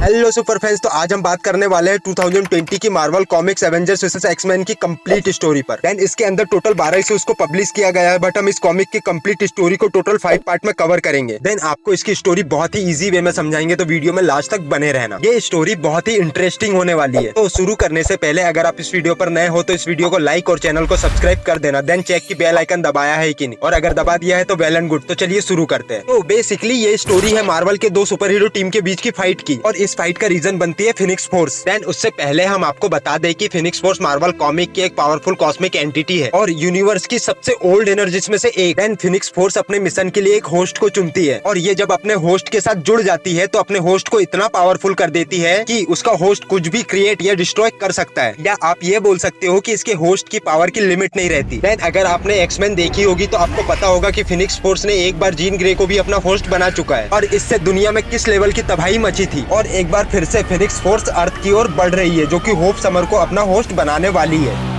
Hello super fans, तो आज हम बात करने वाले हैं 2020 की Marvel Comics Avengers versus X Men की कंप्लीट स्टोरी पर। देन इसके अंदर टोटल 12 इश्यूज को पब्लिश किया गया है, बट हम इस कॉमिक की कंप्लीट स्टोरी को टोटल 5 पार्ट में कवर करेंगे। देन आपको इसकी स्टोरी बहुत ही इजी वे में समझाएंगे, तो वीडियो में लास्ट तक बने रहना। ये स्टोरी बहुत ही इंटरेस्टिंग होने वाली है। तो शुरू करने से पहले अगर आप इस वीडियो पर नए हो तो इस वीडियो को लाइक और चैनल को सब्सक्राइब कर देना। देन चेक की बेल आइकन दबाया है कि नहीं, और अगर दबा दिया है तो वेल एंड गुड। तो चलिए शुरू करते हैं। तो बेसिकली ये स्टोरी है मार्वल के दो सुपर हीरो टीम के बीच की फाइट की, और इस फाइट का रीजन बनती है फिनिक्स फोर्स। देन उससे पहले हम आपको बता दें कि फिनिक्स फोर्स मार्वल कॉमिक की एक पावरफुल कॉस्मिक एंटिटी है और यूनिवर्स की सबसे ओल्ड एनर्जीज में से एक। देन फिनिक्स फोर्स अपने मिशन के लिए एक होस्ट को चुनती है, और ये जब अपने होस्ट के साथ जुड़ जाती है तो अपने होस्ट को इतना पावरफुल कर देती है कि उसका होस्ट कुछ भी क्रिएट या डिस्ट्रॉय कर सकता है। या आप ये बोल सकते हो कि इसके होस्ट की पावर की लिमिट नहीं रहती। देन अगर आपने एक्समैन देखी होगी तो आपको पता होगा कि फिनिक्स फोर्स ने एक बार जीन ग्रे को भी अपना होस्ट बना चुका है, और इससे दुनिया में किस लेवल की तबाही मची थी। और एक बार फिर से फिनिक्स फोर्स अर्थ की ओर बढ़ रही है, जो कि होप समर को अपना होस्ट बनाने वाली है।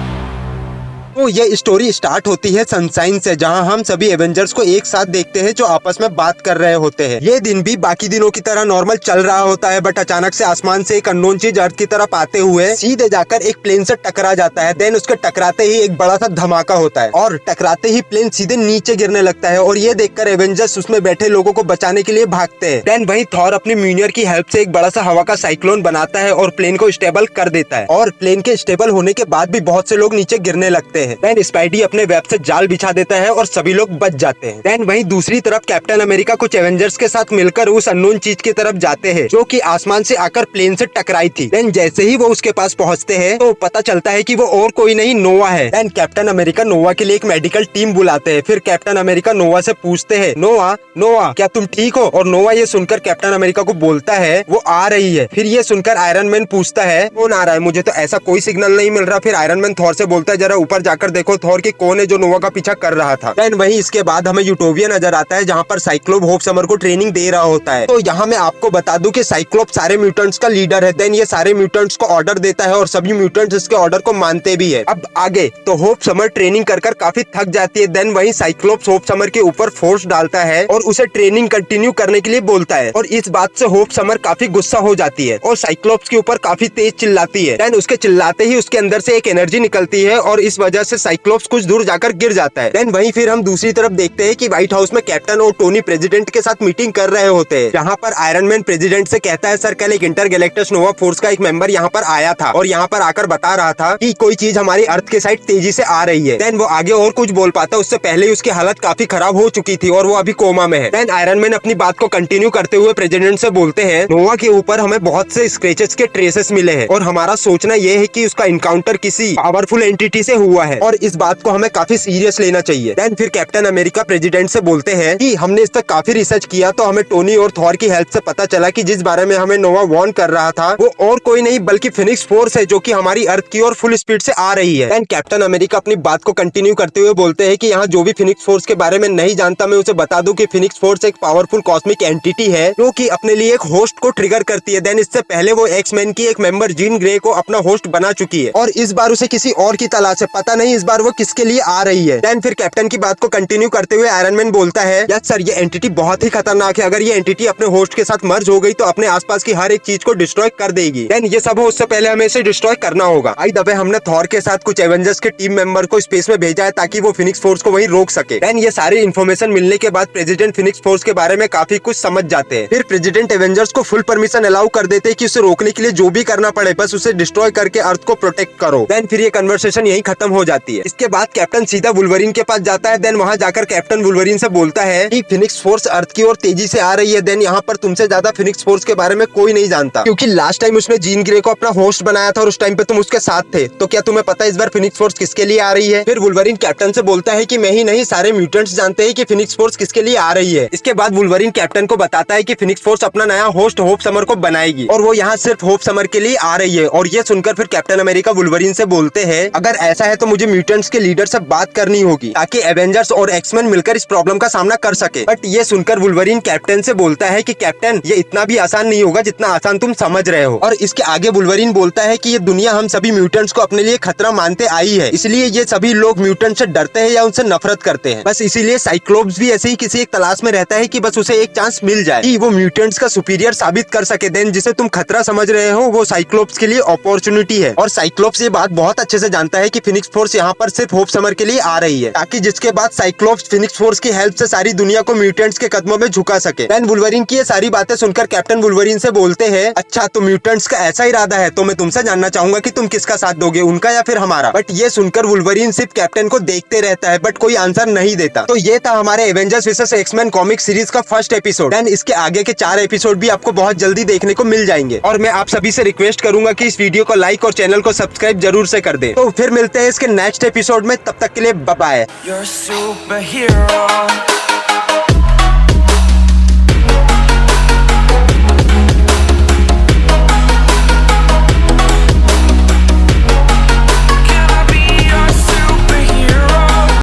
तो ये स्टोरी स्टार्ट होती है सनशाइन से, जहां हम सभी एवेंजर्स को एक साथ देखते हैं जो आपस में बात कर रहे होते हैं। ये दिन भी बाकी दिनों की तरह नॉर्मल चल रहा होता है, बट अचानक से आसमान से एक अननोन चीज अर्थ की तरफ आते हुए सीधे जाकर एक प्लेन से टकरा जाता है। देन उसके टकराते ही एक बड़ा सा धमाका होता है, और टकराते ही प्लेन सीधे नीचे गिरने लगता है, और ये देखकर एवेंजर्स उसमें बैठे लोगों को बचाने के लिए भागते हैं। देन वहीं थॉर अपनी म्यूनियर की हेल्प से एक बड़ा सा हवा का साइक्लोन बनाता है और प्लेन को स्टेबल कर देता है, और प्लेन के स्टेबल होने के बाद भी बहुत से लोग नीचे गिरने लगते हैं। देन स्पाइडी अपने वेब से जाल बिछा देता है और सभी लोग बच जाते हैं। देन वहीं दूसरी तरफ कैप्टन अमेरिका कुछ एवेंजर्स के साथ मिलकर उस अननोन चीज की तरफ जाते हैं, जो कि आसमान से आकर प्लेन से टकराई थी। देन जैसे ही वो उसके पास पहुंचते हैं तो पता चलता है कि वो और कोई नहीं, नोवा है। देन कैप्टन अमेरिका नोवा के लिए एक मेडिकल टीम बुलाते हैं। फिर कैप्टन अमेरिका नोवा से पूछते हैं, नोवा नोवा क्या तुम ठीक हो? और नोवा ये सुनकर कैप्टन अमेरिका को बोलता है वो आ रही है। फिर ये सुनकर आयरन मैन पूछता है कौन आ रहा है, मुझे तो ऐसा कोई सिग्नल नहीं मिल रहा। फिर आयरन मैन थॉर से बोलता है जरा ऊपर जाकर देखो थॉर की कौन है जो नोवा का पीछा कर रहा था। देन वहीं इसके बाद हमें यूटोपिया नजर आता है, जहां पर साइक्लोप होप समर को ट्रेनिंग दे रहा होता है। तो यहाँ मैं आपको बता दूं कि साइक्लोप सारे म्यूटेंट्स का लीडर है। देन ये सारे म्यूटेंट्स को ऑर्डर देता है और सभी म्यूटेंट्स इसके ऑर्डर को मानते भी है। अब आगे तो होप समर ट्रेनिंग कर काफी थक जाती है। देन वहीं साइक्लोप्स होप समर के ऊपर फोर्स डालता है और उसे ट्रेनिंग कंटिन्यू करने के लिए बोलता है, और इस बात से होप समर काफी गुस्सा हो जाती है और साइक्लोप्स के ऊपर काफी तेज चिल्लाती है। देन उसके चिल्लाते ही उसके अंदर से एक एनर्जी निकलती है, और इस वजह से साइक्लोप्स कुछ दूर जाकर गिर जाता है। देन वहीं फिर हम दूसरी तरफ देखते हैं कि व्हाइट हाउस में कैप्टन और टोनी प्रेसिडेंट के साथ मीटिंग कर रहे होते हैं, जहां पर आयरन मैन प्रेसिडेंट से कहता है सर कल एक इंटरगैलेक्टिक नोवा फोर्स का एक मेंबर यहाँ पर आया था और यहाँ पर आकर बता रहा था कि कोई चीज हमारी अर्थ के साइड तेजी से आ रही है। देन वो आगे और कुछ बोल पाता, उससे पहले ही उसकी हालत काफी खराब हो चुकी थी और वो अभी कोमा में है। देन आयरन मैन अपनी बात को कंटिन्यू करते हुए प्रेसिडेंट से बोलते हैं नोवा के ऊपर हमें बहुत से स्क्रैचेस के ट्रेसेस मिले हैं, और हमारा सोचना ये है कि उसका इनकाउंटर किसी पावरफुल एंटिटी से हुआ है, और इस बात को हमें काफी सीरियस लेना चाहिए। देन फिर कैप्टन अमेरिका प्रेसिडेंट से बोलते हैं कि हमने इस पर काफी रिसर्च किया, तो हमें टोनी और थॉर की हेल्प से पता चला कि जिस बारे में हमें नोवा वार्न कर रहा था वो और कोई नहीं बल्कि फिनिक्स फोर्स है, जो कि हमारी अर्थ की ओर फुल स्पीड से आ रही है। देन कैप्टन अमेरिका अपनी बात को कंटिन्यू करते हुए बोलते हैं कि यहाँ जो भी फिनिक्स फोर्स के बारे में नहीं जानता मैं उसे बता दूं कि फिनिक्स फोर्स एक पावरफुल कॉस्मिक एंटिटी है जो कि अपने लिए एक होस्ट को ट्रिगर करती है। देन इससे पहले वो एक्समैन की एक मेंबर जीन ग्रे को अपना होस्ट बना चुकी है, और इस बार उसे किसी और की तलाश है, पता नहीं इस बार वो किसके लिए आ रही है। देन फिर कैप्टन की बात को कंटिन्यू करते हुए आयरन मैन बोलता है यस सर, ये एंटिटी बहुत ही खतरनाक है। अगर ये एंटिटी अपने होस्ट के साथ मर्ज हो गई तो अपने आसपास की हर एक चीज को डिस्ट्रॉय कर देगी। देन ये सब हो उससे पहले हमें इसे डिस्ट्रॉय करना होगा। आई दबे हमने थॉर के साथ कुछ एवेंजर्स के टीम मेंबर को स्पेस में भेजा है ताकि वो फिनिक्स फोर्स को वहीं रोक सके। देन ये सारी इन्फॉर्मेशन मिलने के बाद प्रेसिडेंट फिनिक्स फोर्स के बारे में काफी कुछ समझ जाते हैं। फिर प्रेसिडेंट एवेंजर्स को फुल परमिशन अलाउ कर देते हैं कि उसे रोकने के लिए जो भी करना पड़े बस उसे डिस्ट्रॉय करके अर्थ को प्रोटेक्ट करो। देन फिर ये कन्वर्सेशन यहीं खत्म हो जाती है। इसके बाद कैप्टन सीधा वुल्वरीन के पास जाता है। देन वहां जाकर कैप्टन वुल्वरीन से बोलता है कि फिनिक्स फोर्स अर्थ की ओर तेजी से आ रही है। देन यहाँ पर तुमसे ज्यादा फिनिक्स फोर्स के बारे में कोई नहीं जानता, क्योंकि लास्ट टाइम उसने जीन ग्रे को अपना होस्ट बनाया था और उस टाइम पे तुम उसके साथ थे। तो क्या तुम्हें पता है इस बार फिनिक्स फोर्स किसके लिए आ रही है? फिर वुल्वरीन कैप्टन से बोलता है कि मैं ही नहीं सारे म्यूटेंट्स जानते हैं कि फिनिक्स फोर्स किसके लिए आ रही है। इसके बाद वुल्वरीन कैप्टन को बताता है कि फिनिक्स फोर्स अपना नया होस्ट होप समर को बनाएगी और वो यहाँ सिर्फ होप समर के लिए आ रही है। और ये सुनकर फिर कैप्टन अमेरिका वुल्वरीन से बोलते हैं अगर ऐसा है तो मुझे म्यूटेंट्स के लीडर से बात करनी होगी ताकि एवेंजर्स और एक्समैन मिलकर इस प्रॉब्लम का सामना कर सके। बट ये सुनकर वुल्वरीन कैप्टन से बोलता है कि कैप्टन, ये इतना भी आसान नहीं होगा जितना आसान तुम समझ रहे हो। और इसके आगे वुल्वरीन बोलता है कि ये दुनिया हम सभी म्यूटेंट्स को अपने लिए खतरा मानते आई है, इसलिए ये सभी लोग म्यूटेंट से डरते हैं या उनसे नफरत करते हैं। बस इसीलिए साइक्लोप्स भी ऐसे ही किसी एक तलाश में रहता है कि बस उसे एक चांस मिल जाए कि वो म्यूटेंट्स का सुपीरियर साबित कर सके। देन जिसे तुम खतरा समझ रहे हो वो साइक्लोप्स के लिए अपॉर्चुनिटी है। और साइक्लोप्स ये बात बहुत अच्छे से जानता है कि फिनिक्स फोर्स यहाँ पर सिर्फ होप समर के लिए आ रही है, ताकि जिसके बाद साइक्लोप्स फिनिक्स फोर्स की हेल्प से सारी दुनिया को म्यूटेंट्स के कदमों में झुका सके। देन वुल्वरीन की ये सारी बातें सुनकर कैप्टन वुल्वरीन से बोलते हैं, अच्छा तो म्यूटेंट्स का ऐसा इरादा है, तो मैं तुमसे जानना चाहूंगा कि तुम किसका साथ दोगे, उनका या फिर हमारा। बट ये सुनकर वुल्वरीन सिर्फ कैप्टन को देखते रहता है बट कोई आंसर नहीं देता। तो ये था हमारे Avengers versus X-Men comic series का फर्स्ट एपिसोड। देन इसके आगे के 4 एपिसोड भी आपको बहुत जल्दी देखने को मिल जाएंगे। और मैं आप सभी से रिक्वेस्ट करूंगा कि इस वीडियो को लाइक और चैनल को सब्सक्राइब जरूर से कर दे। तो फिर मिलते हैं इसके नेक्स्ट एपिसोड में, तब तक के लिए बाय बाय।